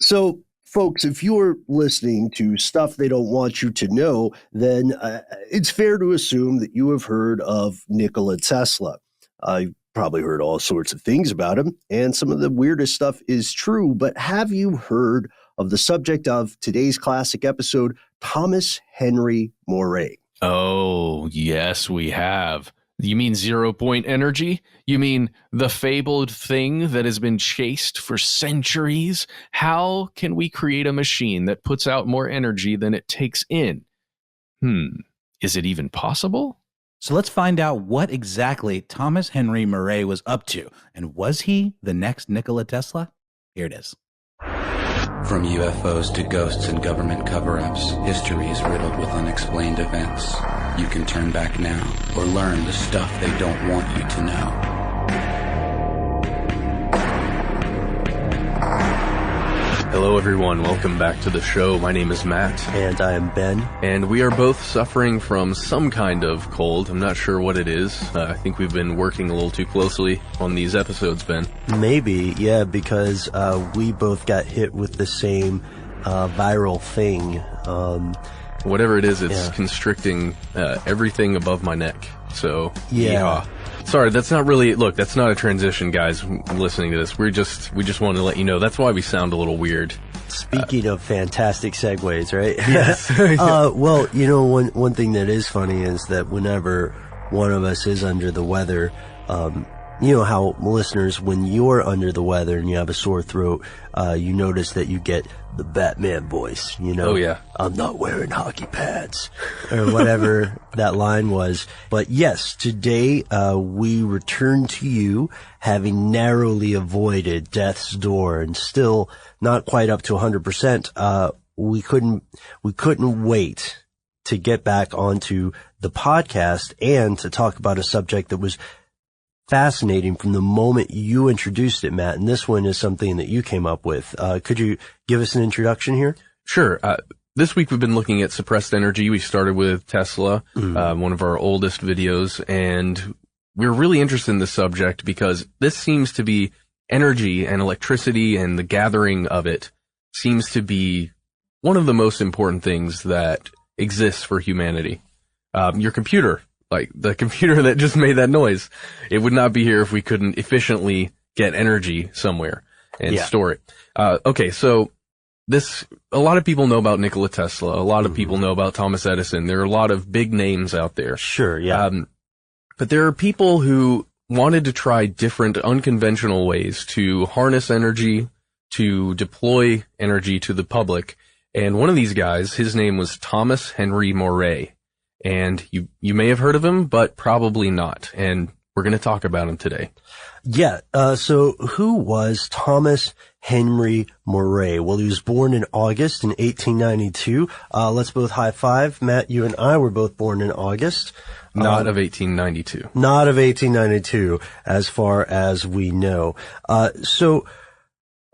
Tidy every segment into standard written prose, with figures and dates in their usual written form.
So, folks, if you're listening to stuff they don't want you to know, then it's fair to assume that you have heard of Nikola Tesla. You've probably heard all sorts of things about him, and some of the weirdest stuff is true, but have you heard of the subject of today's classic episode, Thomas Henry Moray? Oh, yes, we have. You mean 0-point energy? You mean the fabled thing that has been chased for centuries? How can we create a machine that puts out more energy than it takes in? Is it even possible? So let's find out what exactly Thomas Henry Moray was up to. And was he the next Nikola Tesla? Here it is. From UFOs to ghosts and government cover-ups, history is riddled with unexplained events. You can turn back now or learn the stuff they don't want you to know. Hello, everyone. Welcome back to the show. My name is Matt. And I am Ben. And we are both suffering from some kind of cold. I'm not sure what it is. I think we've been working a little too closely on these episodes, Ben. Maybe, yeah, because we both got hit with the same viral thing. Whatever it is, it's constricting everything above my neck. So, yeah. Sorry, that's not really, look, that's not a transition, guys, listening to this. We just wanted to let you know. That's why we sound a little weird. Speaking of fantastic segues, right? Yes. Well, you know, one thing that is funny is that whenever one of us is under the weather, you know how, listeners, when you're under the weather and you have a sore throat, you notice that you get the Batman voice, you know? Oh, yeah. I'm not wearing hockey pads, or whatever that line was. But yes, today, we return to you having narrowly avoided death's door and still not quite up to 100%. We couldn't wait to get back onto the podcast and to talk about a subject that was fascinating from the moment you introduced it, Matt. And this one is something that you came up with. Could you give us an introduction here? Sure. This week we've been looking at suppressed energy. We started with Tesla, one of our oldest videos, and we're really interested in this subject because this seems to be energy and electricity, and the gathering of it seems to be one of the most important things that exists for humanity. Your computer, like the computer that just made that noise, it would not be here if we couldn't efficiently get energy somewhere and store it. Okay, so a lot of people know about Nikola Tesla. A lot of people know about Thomas Edison. There are a lot of big names out there. Sure, yeah. But there are people who wanted to try different unconventional ways to harness energy, to deploy energy to the public. And one of these guys, his name was Thomas Henry Moray. And you may have heard of him, but probably not. And we're going to talk about him today. Yeah. So who was Thomas Henry Moray? Well, he was born in August in 1892. Let's both high five. Matt, you and I were both born in August. Not of 1892. Not of 1892, as far as we know.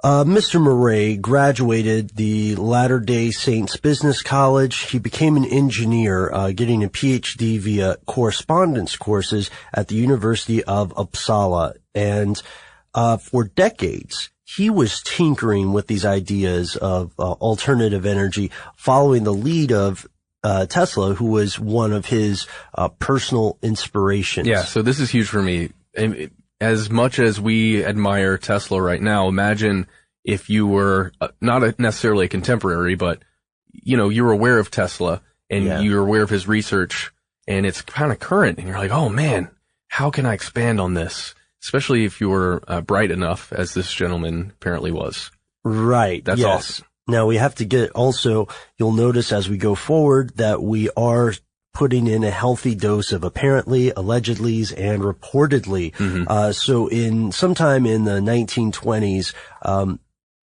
Mr. Moray graduated the Latter-day Saints Business College. He became an engineer, getting a PhD via correspondence courses at the University of Uppsala. And for decades, he was tinkering with these ideas of alternative energy, following the lead of Tesla, who was one of his personal inspirations. Yeah, so this is huge for me. As much as we admire Tesla right now, imagine if you were not necessarily a contemporary, but, you know, you're aware of Tesla and you're aware of his research and it's kind of current and you're like, oh man, how can I expand on this? Especially if you were bright enough, as this gentleman apparently was. Right. That's awesome. Now we have to get also, you'll notice as we go forward that we are putting in a healthy dose of apparently, allegedlys, and reportedly. So sometime in the 1920s,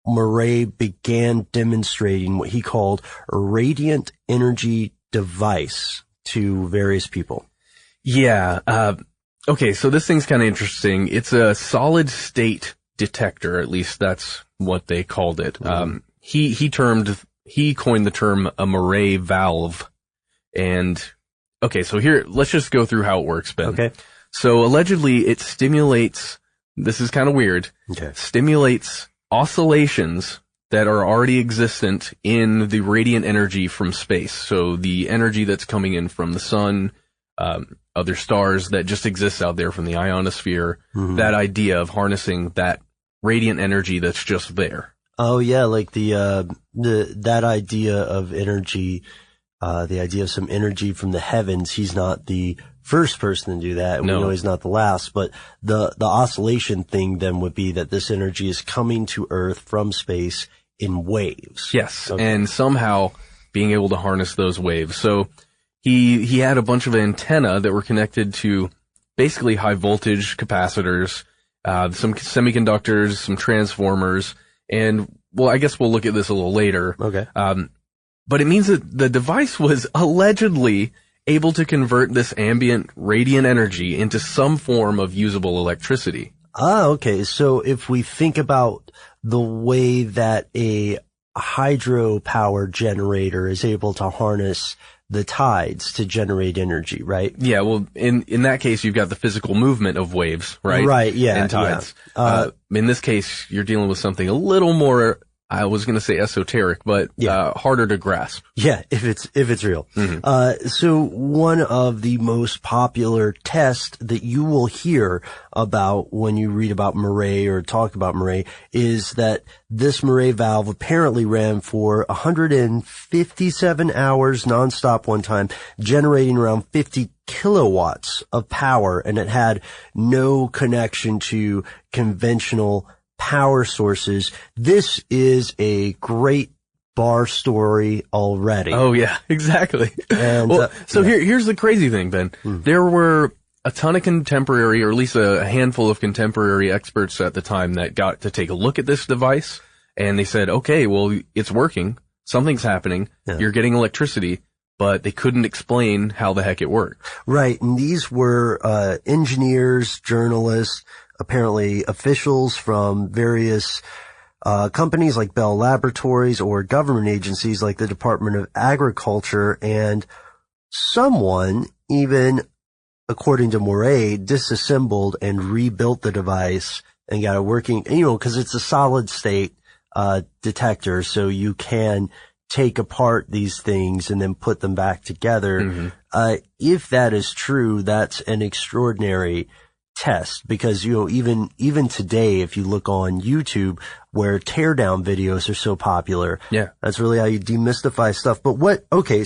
Moray began demonstrating what he called a radiant energy device to various people. Yeah. Okay, so this thing's kind of interesting. It's a solid state detector, at least that's what they called it. He coined the term a Moray valve. And okay, so here, let's just go through how it works, Ben. Okay. So allegedly it stimulates, this is kind of weird, stimulates oscillations that are already existent in the radiant energy from space. So the energy that's coming in from the sun, other stars that just exists out there from the ionosphere, that idea of harnessing that radiant energy that's just there. Oh yeah, like that idea of energy, the idea of some energy from the heavens. He's not the first person to do that, and we know he's not the last, but the oscillation thing then would be that this energy is coming to Earth from space in waves. Yes, and somehow being able to harness those waves. So he had a bunch of antenna that were connected to basically high voltage capacitors, some semiconductors, some transformers, and well, I guess we'll look at this a little later. Okay. But it means that the device was allegedly able to convert this ambient radiant energy into some form of usable electricity. Okay. So if we think about the way that a hydropower generator is able to harness the tides to generate energy, right? Yeah, well, in that case, you've got the physical movement of waves, right? Right, yeah. And tides. Yeah. In this case, you're dealing with something a little more, I was going to say esoteric, but harder to grasp. Yeah, if it's real. So one of the most popular tests that you will hear about when you read about Moray or talk about Moray is that this Moray valve apparently ran for 157 hours nonstop one time, generating around 50 kilowatts of power, and it had no connection to conventional power sources. This is a great bar story already. Oh yeah, exactly. And, here's the crazy thing, Ben. There were a ton of contemporary, or at least a handful of contemporary experts at the time that got to take a look at this device, and they said, okay, well, it's working. Something's happening. Yeah. You're getting electricity, but they couldn't explain how the heck it worked. Right. And these were engineers, journalists, apparently officials from various companies like Bell Laboratories or government agencies like the Department of Agriculture, and someone, even according to Moray, disassembled and rebuilt the device and got it working, because it's a solid state detector, so you can take apart these things and then put them back together. If that is true, that's an extraordinary test, because even today, if you look on YouTube where teardown videos are so popular, that's really how you demystify stuff. But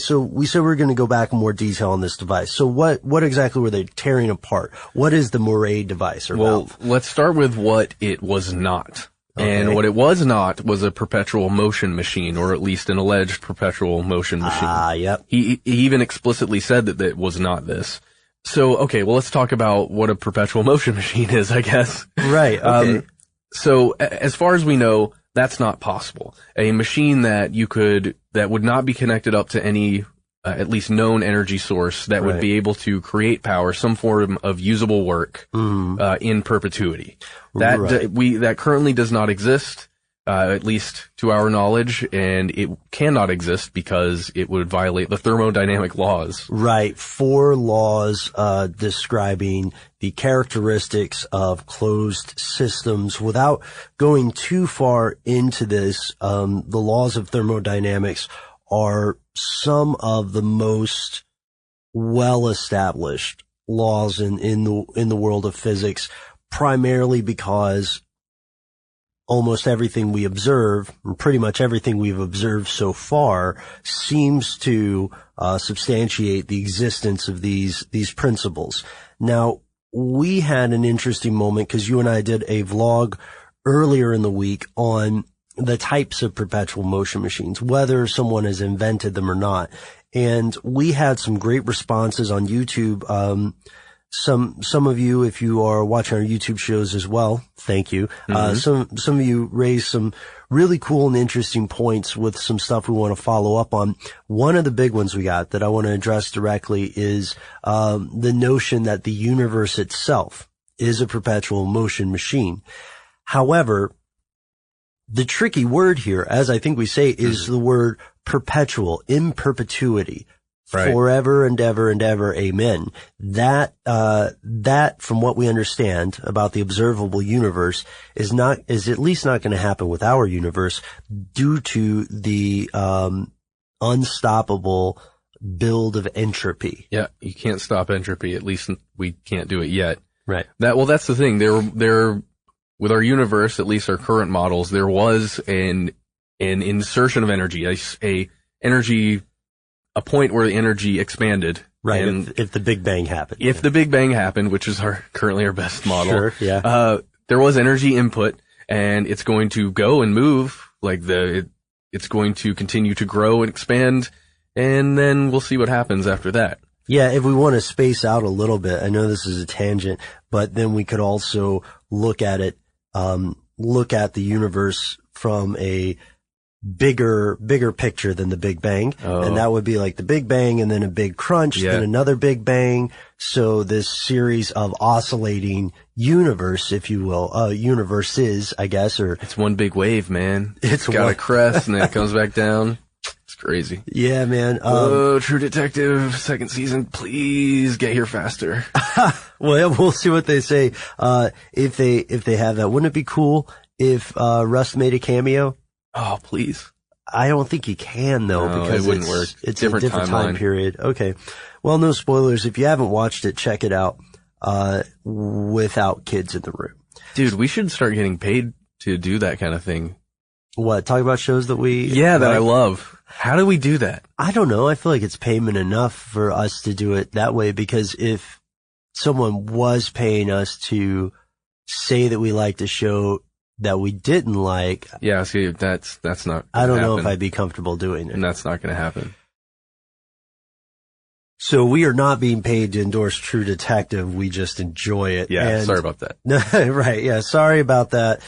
so we said we're going to go back in more detail on this device. So what exactly were they tearing apart? What is the Moray device or valve? Let's start with what it was not. Okay. And what it was not was a perpetual motion machine, or at least an alleged perpetual motion machine. Yep. He even explicitly said that it was not this. So, okay, well, let's talk about what a perpetual motion machine is, I guess. Right, okay. So, as far as we know, that's not possible. A machine that would not be connected up to any, at least known energy source that would be able to create power, some form of usable work, in perpetuity. That currently does not exist. At least to our knowledge, and it cannot exist because it would violate the thermodynamic laws. Right. 4 laws, describing the characteristics of closed systems. Without going too far into this, the laws of thermodynamics are some of the most well-established laws in the world of physics, primarily because almost everything we observe, and pretty much everything we've observed so far, seems to substantiate the existence of these principles. Now, we had an interesting moment because you and I did a vlog earlier in the week on the types of perpetual motion machines, whether someone has invented them or not. And we had some great responses on YouTube. Some of you, if you are watching our YouTube shows as well, thank you. Some of you raised some really cool and interesting points with some stuff we want to follow up on. One of the big ones we got that I want to address directly is the notion that the universe itself is a perpetual motion machine. However, the tricky word here, as I think we say, is the word perpetual, in perpetuity. forever and ever and ever. Amen. That from what we understand about the observable universe is at least not going to happen with our universe due to the, unstoppable build of entropy. Yeah. You can't stop entropy. At least we can't do it yet. Right. That's the thing. There, with our universe, at least our current models, there was an insertion of energy, a point where the energy expanded. Right. And if the Big Bang happened. If the Big Bang happened, which is currently our best model. Sure. Yeah. There was energy input, and it's going to go and move it's going to continue to grow and expand, and then we'll see what happens after that. Yeah, if we want to space out a little bit, I know this is a tangent, but then we could also look at the universe from a bigger picture than the Big Bang. Oh. And that would be like the Big Bang and then a big crunch, then another Big Bang. So this series of oscillating universe, if you will, universes, I guess, or. It's one big wave, man. It's got a crest and then it comes back down. It's crazy. Yeah, man. True Detective, second season, please get here faster. Well, we'll see what they say. If they have that, wouldn't it be cool if, Russ made a cameo? Oh, please. I don't think he can though, because it wouldn't work. It's a different time period. Okay. Well, no spoilers. If you haven't watched it, check it out, without kids in the room. Dude, we should start getting paid to do that kind of thing. What? Talk about shows that that I love. How do we do that? I don't know. I feel like it's payment enough for us to do it that way, because if someone was paying us to say that we liked a show that we didn't like. Yeah, see, that's not I don't know if I'd be comfortable doing it. And that's not going to happen. So we are not being paid to endorse True Detective. We just enjoy it. Yeah, sorry about that. Right, yeah, sorry about that,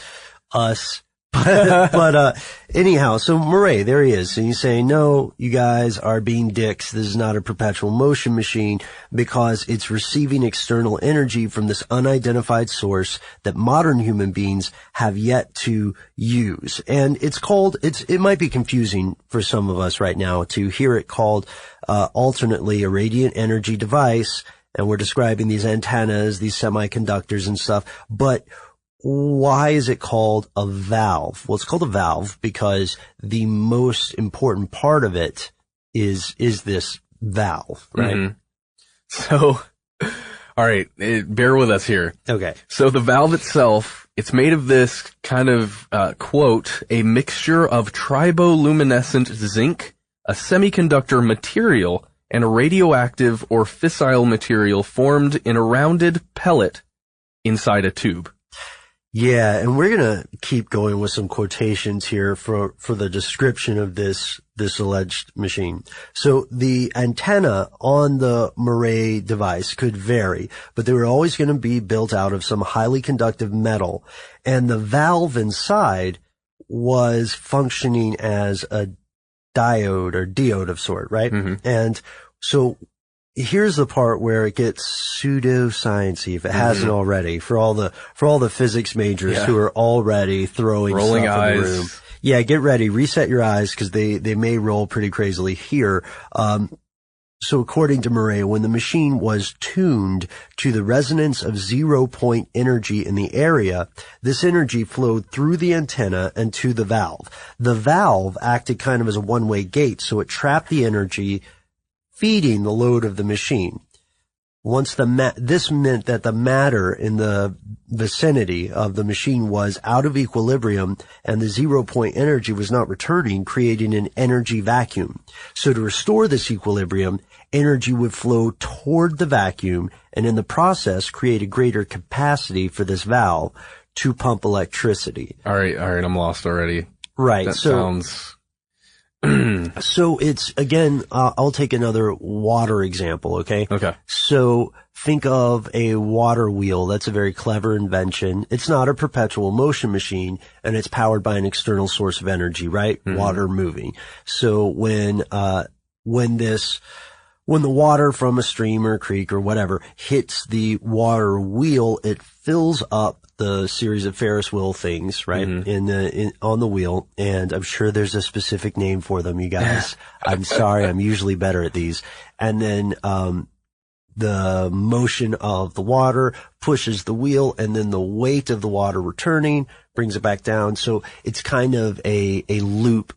us. But anyhow, so Moray, there he is. And he's saying, no, you guys are being dicks. This is not a perpetual motion machine because it's receiving external energy from this unidentified source that modern human beings have yet to use. And it might be confusing for some of us right now to hear it called, alternately a radiant energy device. And we're describing these antennas, these semiconductors and stuff. But why is it called a valve? Well, it's called a valve because the most important part of it is this valve, right? Mm-hmm. So, all right, bear with us here. Okay. So the valve itself, it's made of this kind of, quote, a mixture of triboluminescent zinc, a semiconductor material, and a radioactive or fissile material formed in a rounded pellet inside a tube. Yeah, and we're gonna keep going with some quotations here for the description of this alleged machine. So the antenna on the Moray device could vary, but they were always gonna be built out of some highly conductive metal, and the valve inside was functioning as a diode of sort, right? Mm-hmm. And so here's the part where it gets pseudoscience-y, if it hasn't already, for all the physics majors who are already throwing rolling stuff eyes in the room. Yeah, get ready, reset your eyes, because they may roll pretty crazily here. So according to Moray, when the machine was tuned to the resonance of 0-point energy in the area, this energy flowed through the antenna and to the valve. The valve acted kind of as a one-way gate, so it trapped the energy, feeding the load of the machine. This meant that the matter in the vicinity of the machine was out of equilibrium and the 0-point energy was not returning, creating an energy vacuum. So to restore this equilibrium, energy would flow toward the vacuum and in the process create a greater capacity for this valve to pump electricity. All right, I'm lost already. Right. That sounds... So it's, again, I'll take another water example, okay? Okay. So think of a water wheel. That's a very clever invention. It's not a perpetual motion machine, and it's powered by an external source of energy, right? Mm-hmm. Water moving. So when when the water from a stream or a creek or whatever hits the water wheel, it fills up the series of Ferris wheel things, right? On the wheel. And I'm sure there's a specific name for them, you guys. I'm sorry. I'm usually better at these. And then, the motion of the water pushes the wheel, and then the weight of the water returning brings it back down. So it's kind of a loop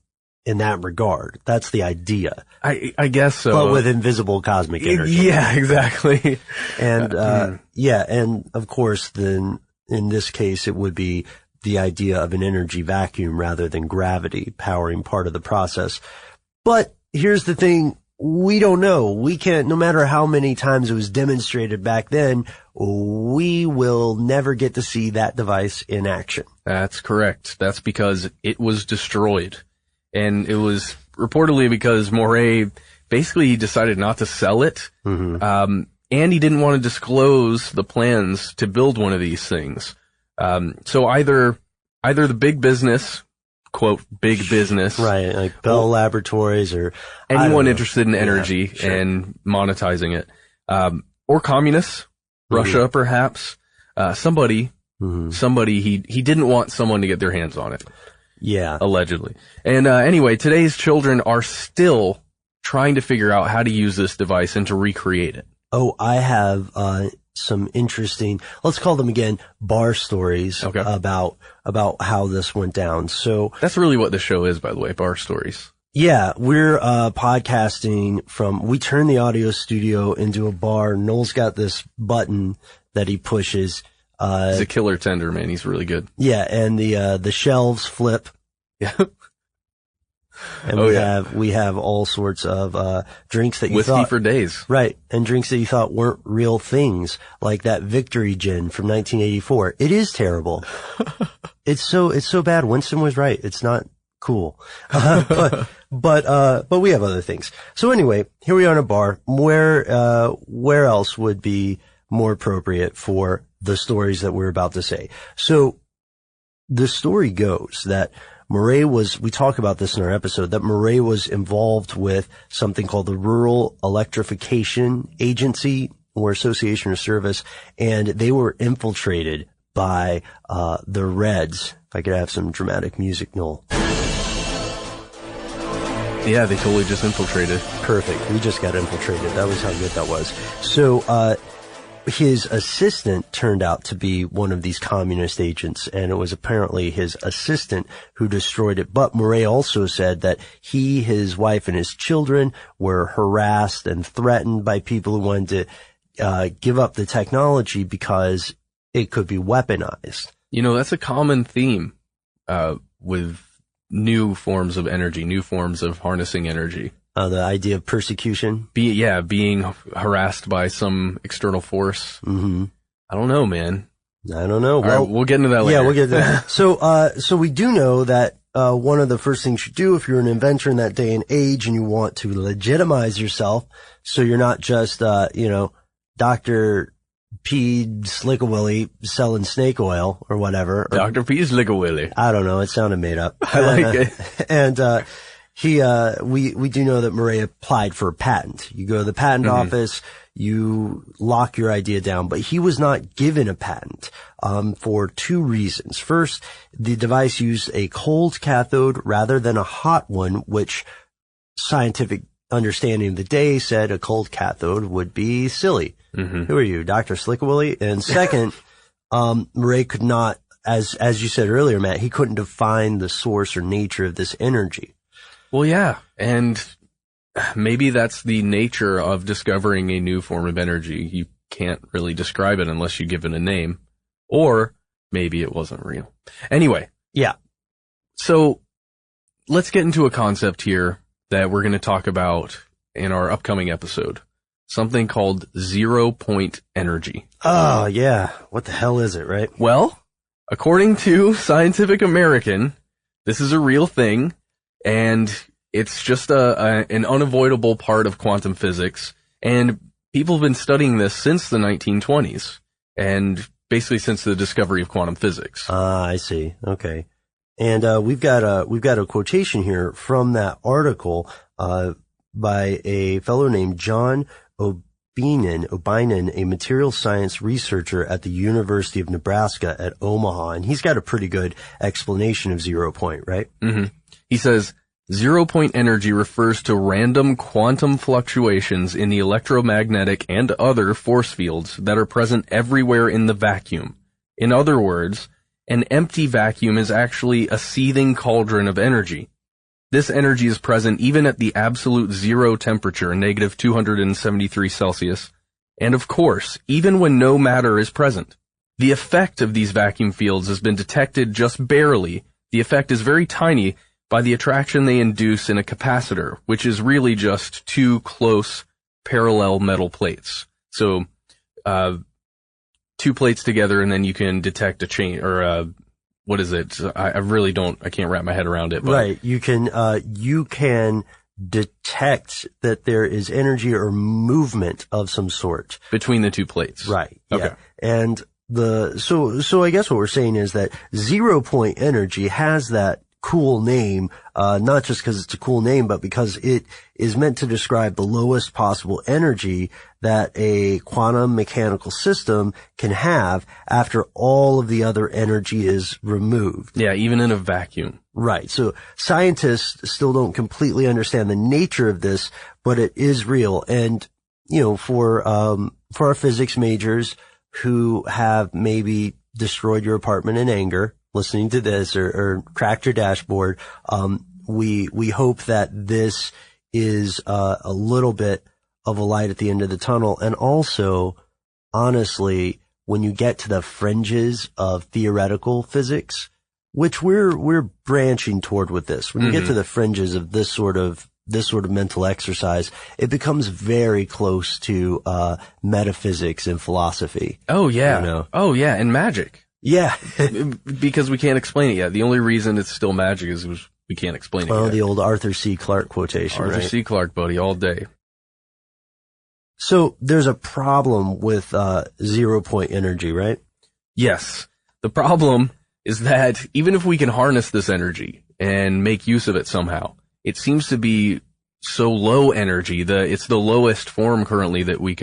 in that regard. That's the idea. I guess so. But with invisible cosmic energy. Yeah, exactly. And, and of course then in this case it would be the idea of an energy vacuum rather than gravity powering part of the process. But here's the thing. We don't know. We can't, no matter how many times it was demonstrated back then, we will never get to see that device in action. That's correct. That's because it was destroyed. And it was reportedly because Moray basically decided not to sell it. And he didn't want to disclose the plans to build one of these things. So either the big business, quote, big business. Right, like Bell Laboratories or anyone interested in energy and monetizing it. Or communists, Russia perhaps. Somebody he didn't want someone to get their hands on it. Yeah. Allegedly. And anyway, today's children are still trying to figure out how to use this device and to recreate it. Oh, I have some interesting, let's call them again, bar stories about how this went down. So that's really what the show is, by the way, bar stories. Yeah, we're podcasting from, we turn the audio studio into a bar. Noel's got this button that he pushes. He's a killer tender, man. He's really good. Yeah, and the shelves flip. Yeah. And we have all sorts of drinks that you whiskey thought for days. Right, and drinks that you thought weren't real things, like that Victory Gin from 1984. It is terrible. It's so bad. Winston was right. It's not cool. But we have other things. So anyway, here we are in a bar. Where else would be more appropriate for the stories that we're about to say? So the story goes that Moray we talk about this in our episode, that Moray was involved with something called the Rural Electrification Agency or Association or Service, and they were infiltrated by the Reds. If I could have some dramatic music, Noel. Yeah, they totally just infiltrated. Perfect. We just got infiltrated. That was how good that was. So, his assistant turned out to be one of these communist agents, and it was apparently his assistant who destroyed it. But Moray also said that he, his wife, and his children were harassed and threatened by people who wanted to give up the technology because it could be weaponized. You know, that's a common theme with new forms of energy, new forms of harnessing energy. The idea of persecution? Being harassed by some external force. Mm-hmm. I don't know, man. I don't know. Well, we'll get into that later. Yeah, we'll get to that. So we do know that, one of the first things you do if you're an inventor in that day and age and you want to legitimize yourself, so you're not just, Dr. P. Slickawilly selling snake oil or whatever. Dr. P. Slickawilly. I don't know. It sounded made up. I like it. And, we do know that Moray applied for a patent. You go to the patent office, you lock your idea down, but he was not given a patent, for two reasons. First, the device used a cold cathode rather than a hot one, which scientific understanding of the day said a cold cathode would be silly. Mm-hmm. Who are you, Dr. Slickawilly? And second, Moray could not, as you said earlier, Matt, he couldn't define the source or nature of this energy. Well, yeah, and maybe that's the nature of discovering a new form of energy. You can't really describe it unless you give it a name, or maybe it wasn't real. Anyway. Yeah. So let's get into a concept here that we're going to talk about in our upcoming episode. Something called 0-point energy. Oh, yeah. What the hell is it, right? Well, according to Scientific American, this is a real thing. And it's just an unavoidable part of quantum physics. And people have been studying this since the 1920s, and basically since the discovery of quantum physics. I see. Okay. And we've got a quotation here from that article by a fellow named John O'Binen, a material science researcher at the University of Nebraska at Omaha. And he's got a pretty good explanation of 0 point, right? Mm-hmm. He says, 0 point energy refers to random quantum fluctuations in the electromagnetic and other force fields that are present everywhere in the vacuum. In other words, an empty vacuum is actually a seething cauldron of energy. This energy is present even at the absolute zero temperature, negative 273 Celsius, and of course, even when no matter is present. The effect of these vacuum fields has been detected just barely. The effect is very tiny by the attraction they induce in a capacitor, which is really just two close parallel metal plates. So, two plates together, and then you can detect a chain, or what is it? I can't wrap my head around it. But. Right. You can detect that there is energy or movement of some sort. Between the two plates. Right. Okay. Yeah. And so I guess what we're saying is that 0 point energy has that cool name, not just because it's a cool name, but because it is meant to describe the lowest possible energy that a quantum mechanical system can have after all of the other energy is removed. Yeah, even in a vacuum. Right. So scientists still don't completely understand the nature of this, but it is real. And, for our physics majors who have maybe destroyed your apartment in anger, listening to this or cracked your dashboard, we hope that this is a little bit of a light at the end of the tunnel. And also, honestly, when you get to the fringes of theoretical physics, which we're branching toward with this, when you get to the fringes of this sort of mental exercise, it becomes very close to metaphysics and philosophy. Oh yeah. Oh yeah, and magic. Yeah. Because we can't explain it yet. The only reason it's still magic is we can't explain it yet. Oh, the old Arthur C. Clarke quotation, Arthur right? C. Clarke, buddy, all day. So there's a problem with 0 point energy, right? Yes. The problem is that even if we can harness this energy and make use of it somehow, it seems to be so low energy. It's the lowest form currently that we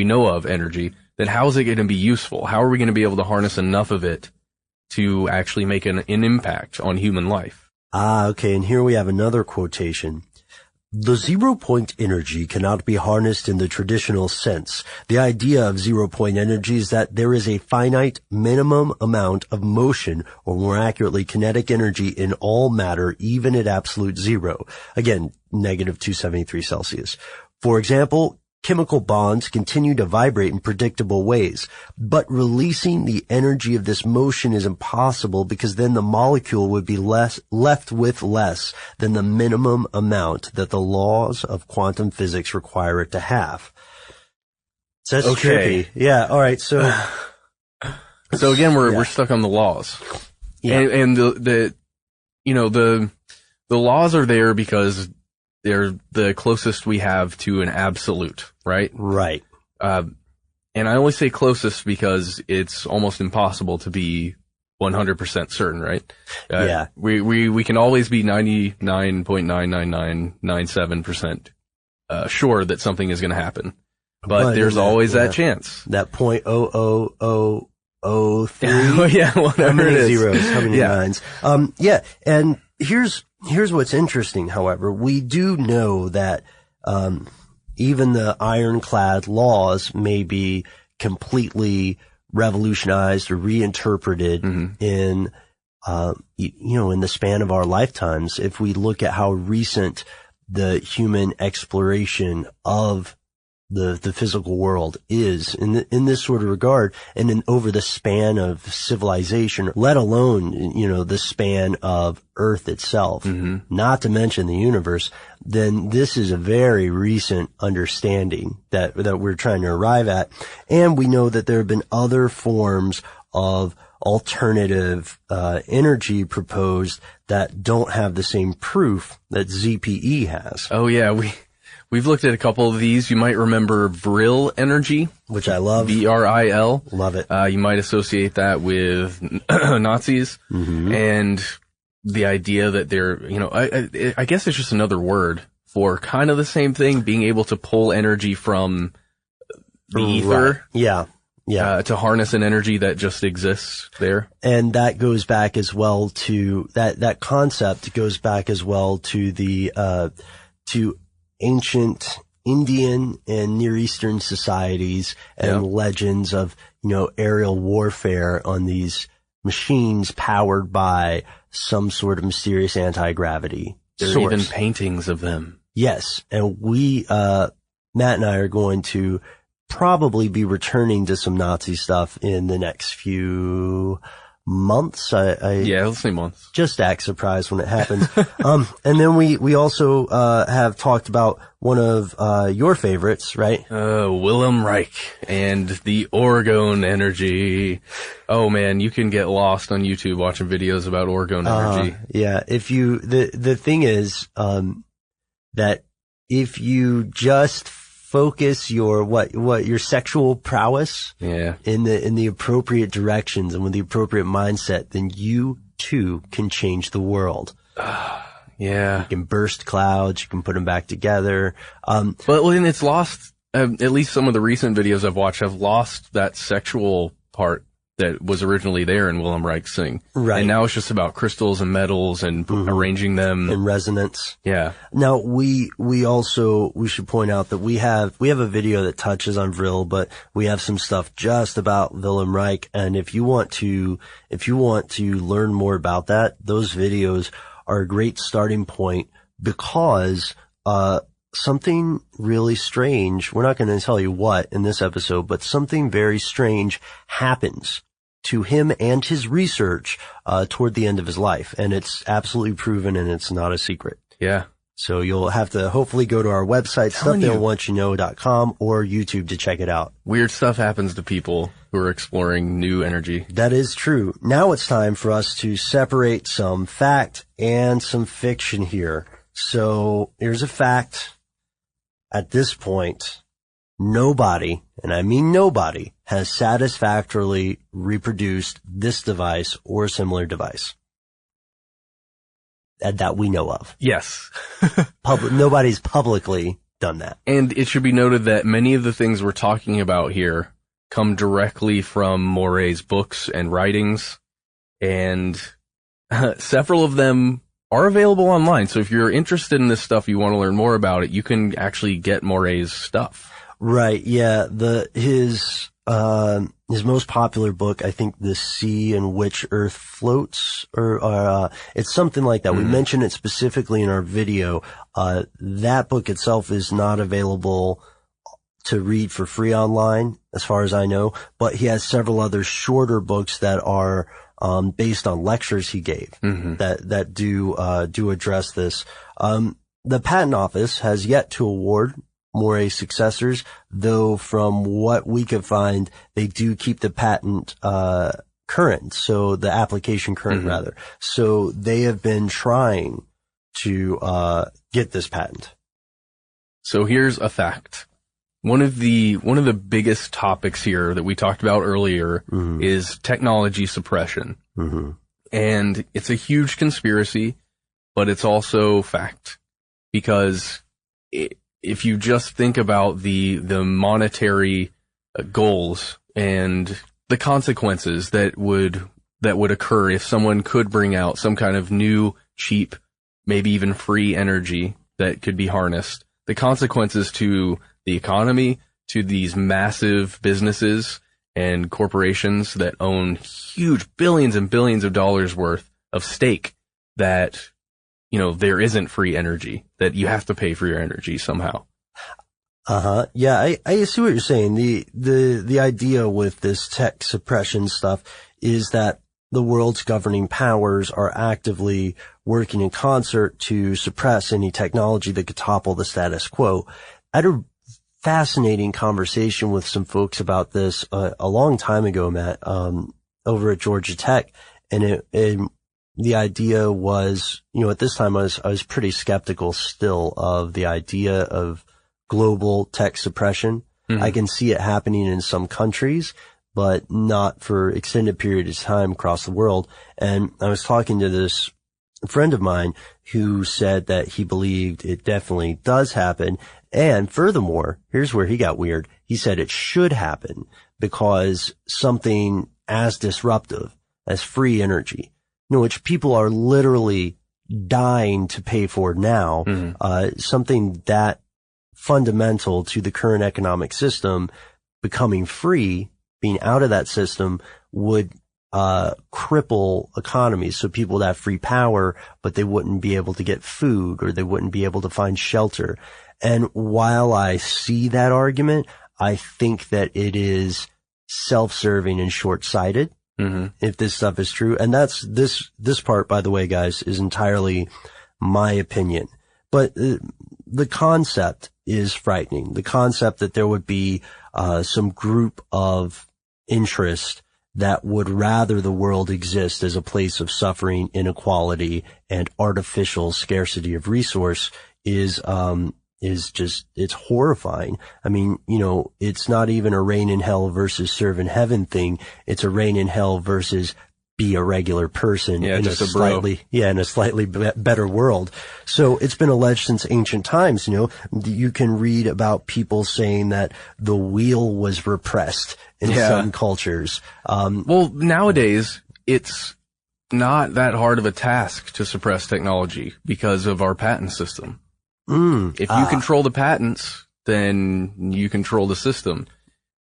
know of energy. Then how is it going to be useful? How are we going to be able to harness enough of it to actually make an impact on human life? Okay. And here we have another quotation. The 0 point energy cannot be harnessed in the traditional sense. The idea of 0 point energy is that there is a finite minimum amount of motion, or more accurately, kinetic energy in all matter, even at absolute zero. Again, negative 273 Celsius. For example, chemical bonds continue to vibrate in predictable ways, but releasing the energy of this motion is impossible because then the molecule would be left with less than the minimum amount that the laws of quantum physics require it to have. So that's tricky. Yeah. All right. So again, we're stuck on the laws. Yeah. And the laws are there because they're the closest we have to an absolute, right? Right. And I only say closest because it's almost impossible to be 100% certain, right? Yeah. We can always be 99.99997% sure that something is going to happen. But there's always that chance. That 0.00003. Yeah, whatever how many it is. Zeros, how many nines. Yeah, and here's what's interesting, however. We do know that even the ironclad laws may be completely revolutionized or reinterpreted in in the span of our lifetimes. If we look at how recent the human exploration of the physical world is in this sort of regard, and over the span of civilization, let alone, the span of Earth itself, not to mention the universe, then this is a very recent understanding that we're trying to arrive at. And we know that there have been other forms of alternative energy proposed that don't have the same proof that ZPE has. Oh yeah, We've looked at a couple of these. You might remember Vril energy, which I love. VRIL. Love it. You might associate that with Nazis and the idea that they're, I guess it's just another word for kind of the same thing, being able to pull energy from the ether. Right. Yeah. To harness an energy that just exists there. And that goes back as well to that concept goes back as well to to ancient Indian and Near Eastern societies and legends of, aerial warfare on these machines powered by some sort of mysterious anti-gravity There are even paintings of them. Yes. And we, Matt and I are going to probably be returning to some Nazi stuff in the next few months. Let's say months. Just act surprised when it happens. And then we also, have talked about one of, your favorites, right? Wilhelm Reich and the orgone energy. Oh man, you can get lost on YouTube watching videos about orgone energy. Yeah. The thing is, that if you just focus your your sexual prowess in the appropriate directions and with the appropriate mindset, then you too can change the world. You can burst clouds, you can put them back together. But then it's lost, at least some of the recent videos I've watched have lost that sexual part that was originally there in Wilhelm Reich's thing. Right. And now it's just about crystals and metals and arranging them. In resonance. Yeah. Now, we should point out that we have a video that touches on Vril, but we have some stuff just about Wilhelm Reich. And if you want to learn more about that, those videos are a great starting point because, something really strange, we're not going to tell you what in this episode, but something very strange happens to him and his research toward the end of his life. And it's absolutely proven and it's not a secret. Yeah. So you'll have to hopefully go to our website, stufftheyon'twantyounknow.com or YouTube to check it out. Weird stuff happens to people who are exploring new energy. That is true. Now it's time for us to separate some fact and some fiction here. So here's a fact. At this point, nobody, and I mean nobody, has satisfactorily reproduced this device or a similar device that we know of. Yes. Nobody's publicly done that. And it should be noted that many of the things we're talking about here come directly from Moray's books and writings, and several of them are available online. So if you're interested in this stuff, you want to learn more about it, you can actually get Moray's stuff. Right. Yeah. His most popular book, I think, The Sea in Which Earth Floats, or it's something like that. We mentioned it specifically in our video. That book itself is not available to read for free online, as far as I know, but he has several other shorter books that are based on lectures he gave that do address this. The Patent Office has yet to award Moray's successors, though from what we could find, they do keep the patent current, so the application current rather. So they have been trying to get this patent. So here's a fact. One of the biggest topics here that we talked about earlier is technology suppression. And it's a huge conspiracy, but it's also fact. Because if you just think about the monetary goals and the consequences that would occur if someone could bring out some kind of new, cheap, maybe even free energy that could be harnessed, the consequences to the economy, to these massive businesses and corporations that own huge billions and billions of dollars worth of stake, that, there isn't free energy, that you have to pay for your energy somehow. Yeah, I see what you're saying. The idea with this tech suppression stuff is that the world's governing powers are actively working in concert to suppress any technology that could topple the status quo. I had a fascinating conversation with some folks about this a long time ago, Matt, over at Georgia Tech, and the idea was, at this time I was pretty skeptical still of the idea of global tech suppression. I can see it happening in some countries, but not for extended periods of time across the world. And I was talking to this friend of mine who said that he believed it definitely does happen. And furthermore, here's where he got weird. He said it should happen because something as disruptive as free energy, which people are literally dying to pay for now, something that fundamental to the current economic system becoming free, being out of that system would cripple economies. So people would have free power, but they wouldn't be able to get food or they wouldn't be able to find shelter. And while I see that argument, I think that it is self-serving and short-sighted. If this stuff is true. And that's this part, by the way, guys, is entirely my opinion. But the concept is frightening. The concept that there would be some group of interest that would rather the world exist as a place of suffering, inequality, and artificial scarcity of resource is just, it's horrifying. I mein, it's not even a reign in hell versus serve in heaven thing. It's a reign in hell versus be a regular person in a slightly better world. So it's been alleged since ancient times, you can read about people saying that the wheel was repressed in some cultures. Well, nowadays it's not that hard of a task to suppress technology because of our patent system. If you control the patents, then you control the system.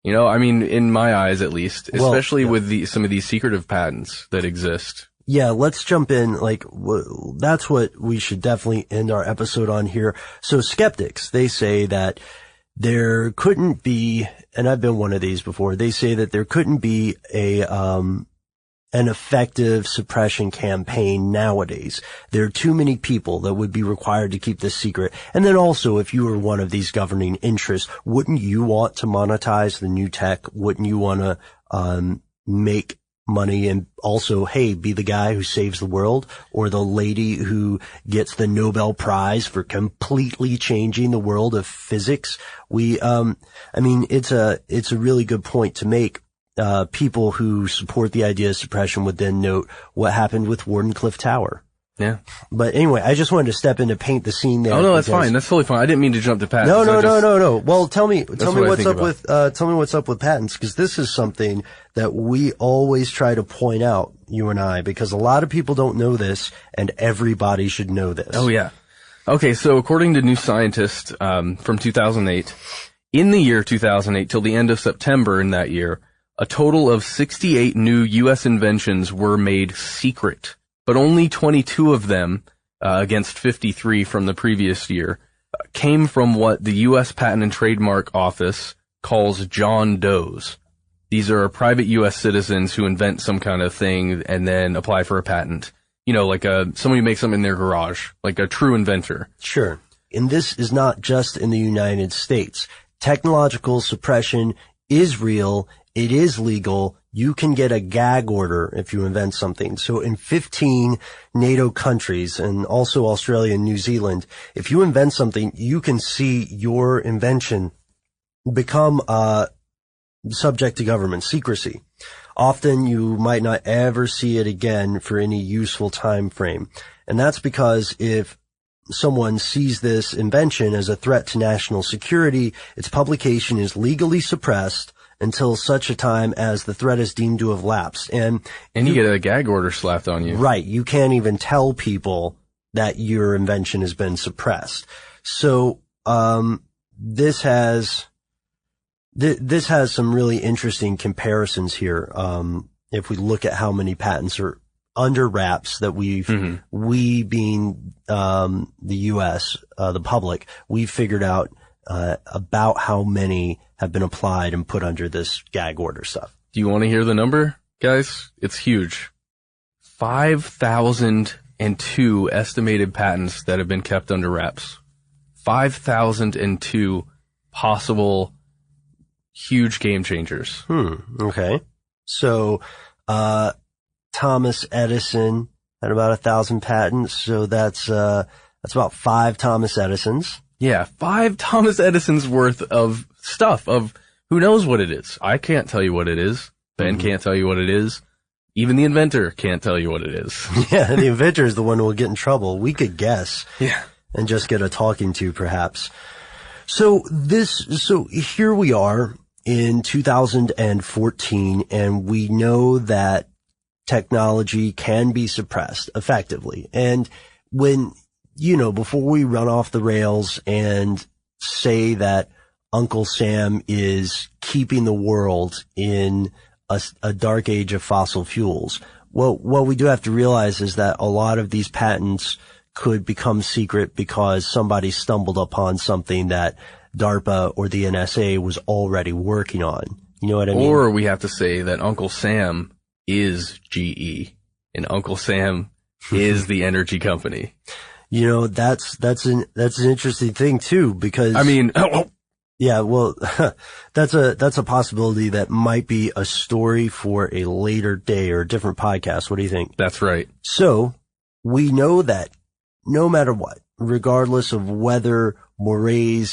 In my eyes at least, especially with some of these secretive patents that exist. Yeah, let's jump in. That's what we should definitely end our episode on here. So skeptics, they say that there couldn't be, and I've been one of these before, they say that there couldn't be an effective suppression campaign nowadays. There are too many people that would be required to keep this secret. And then also, if you were one of these governing interests, wouldn't you want to monetize the new tech? Wouldn't you want to make money and also, hey, be the guy who saves the world or the lady who gets the Nobel Prize for completely changing the world of physics? It's a really good point to make. People who support the idea of suppression would then note what happened with Wardenclyffe Tower. Yeah. But anyway, I just wanted to step in to paint the scene there. Oh, no, that's fine. That's totally fine. I didn't mean to jump to patents. No. Well, tell me what's up with patents, because this is something that we always try to point out, you and I, because a lot of people don't know this and everybody should know this. Oh, yeah. Okay. So according to New Scientist, from 2008, in the year 2008 till the end of September in that year, a total of 68 new U.S. inventions were made secret, but only 22 of them, against 53 from the previous year, came from what the U.S. Patent and Trademark Office calls John Does. These are private U.S. citizens who invent some kind of thing and then apply for a patent. Like somebody makes something in their garage, like a true inventor. Sure. And this is not just in the United States. Technological suppression is real. It is legal. You can get a gag order if you invent something. So in 15 NATO countries and also Australia and New Zealand, if you invent something, you can see your invention become subject to government secrecy. Often you might not ever see it again for any useful time frame. And that's because if someone sees this invention as a threat to national security, its publication is legally suppressed until such a time as the threat is deemed to have lapsed. And you get a gag order slapped on you. Right. You can't even tell people that your invention has been suppressed. So, this has some really interesting comparisons here. If we look at how many patents are under wraps that we being, the U.S., the public, we've figured out, about how many have been applied and put under this gag order stuff. Do you want to hear the number, guys? It's huge. 5,002 estimated patents that have been kept under wraps. 5,002 possible huge game changers. Okay. So, Thomas Edison had about 1,000 patents. So that's about 5 Thomas Edisons. Yeah, 5 Thomas Edison's worth of stuff, of who knows what it is. I can't tell you what it is. Ben can't tell you what it is. Even the inventor can't tell you what it is. Yeah, the inventor is the one who will get in trouble. We could guess. Yeah. And just get a talking to, perhaps. So here we are in 2014, and we know that technology can be suppressed effectively. And when, before we run off the rails and say that Uncle Sam is keeping the world in a dark age of fossil fuels, well, what we do have to realize is that a lot of these patents could become secret because somebody stumbled upon something that DARPA or the NSA was already working on. You know what I mean? Or we have to say that Uncle Sam is GE and Uncle Sam is the energy company. That's an interesting thing too, because yeah, well, that's a possibility that might be a story for a later day or a different podcast. What do you think? That's right. So we know that no matter what, regardless of whether Moray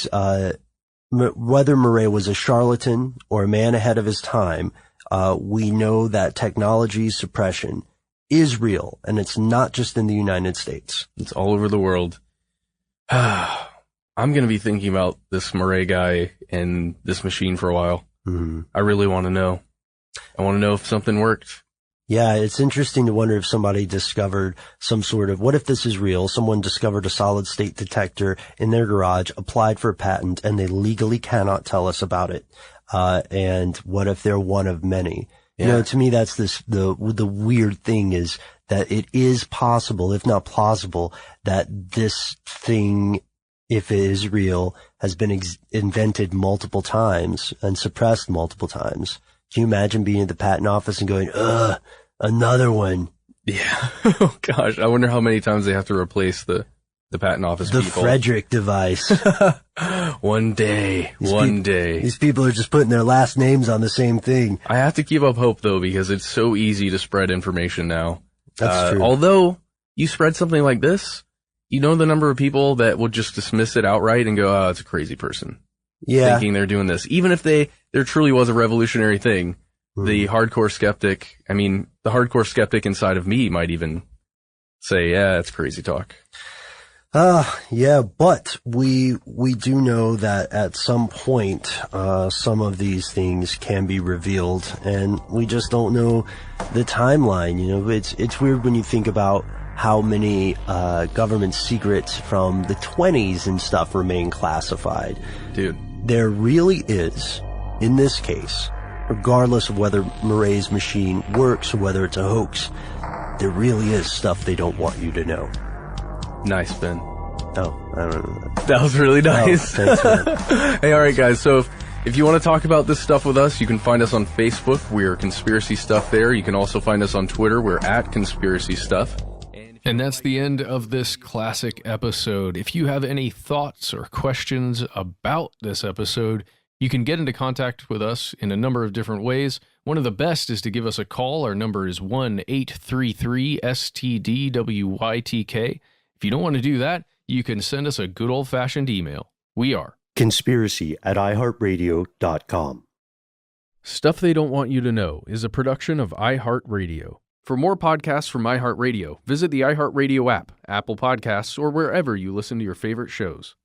was a charlatan or a man ahead of his time, we know that technology suppression is real, and it's not just in the United States. It's all over the world. I'm going to be thinking about this Moray guy and this machine for a while. Mm-hmm. I really want to know. I want to know if something worked. Yeah, it's interesting to wonder if somebody discovered some sort of, what if this is real? Someone discovered a solid state detector in their garage, applied for a patent, and they legally cannot tell us about it. And what if they're one of many? Yeah. To me, that's the weird thing is that it is possible, if not plausible, that this thing, if it is real, has been invented multiple times and suppressed multiple times. Can you imagine being at the patent office and going, another one? Yeah. Oh gosh. I wonder how many times they have to replace the patent office people. The Frederick device. One day. These people are just putting their last names on the same thing. I have to keep up hope though, because it's so easy to spread information now. That's true. Although you spread something like this, the number of people that will just dismiss it outright and go, oh, it's a crazy person. Yeah. Thinking they're doing this. Even if there truly was a revolutionary thing, the hardcore skeptic inside of me might even say, yeah, it's crazy talk. Yeah, but we do know that at some point, some of these things can be revealed, and we just don't know the timeline. It's weird when you think about how many, government secrets from the 1920s and stuff remain classified. Dude. There really is, in this case, regardless of whether Moray's machine works or whether it's a hoax, there really is stuff they don't want you to know. Nice, Ben. Oh, I don't know. That was really nice. Oh, thanks, man. Hey, all right, guys. So if you want to talk about this stuff with us, you can find us on Facebook. We're Conspiracy Stuff there. You can also find us on Twitter. We're at Conspiracy Stuff. And that's the end of this classic episode. If you have any thoughts or questions about this episode, you can get into contact with us in a number of different ways. One of the best is to give us a call. Our number is 1-833-STDWYTK. If you don't want to do that, you can send us a good old-fashioned email. We are conspiracy@iHeartRadio.com. Stuff They Don't Want You to Know is a production of iHeartRadio. For more podcasts from iHeartRadio, visit the iHeartRadio app, Apple Podcasts, or wherever you listen to your favorite shows.